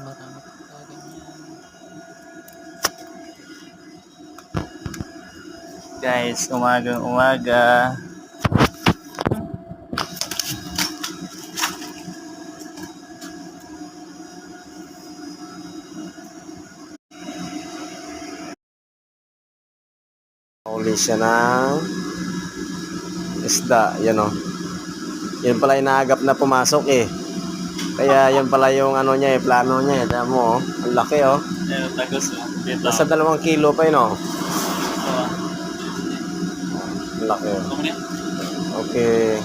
marami pa ganyan. Guys, umagang umaga. Huli siya ng isda, yan o. Yun pala inaagap na pumasok eh. Kaya yun pala yung ano niya eh, plano niya eh. Tama mo oh, ang laki oh. Ayun, tagos oh. Dito. Nasa 2 kilo pa yun oh. Ito. Ang laki oh. Ito mo niya? Okay.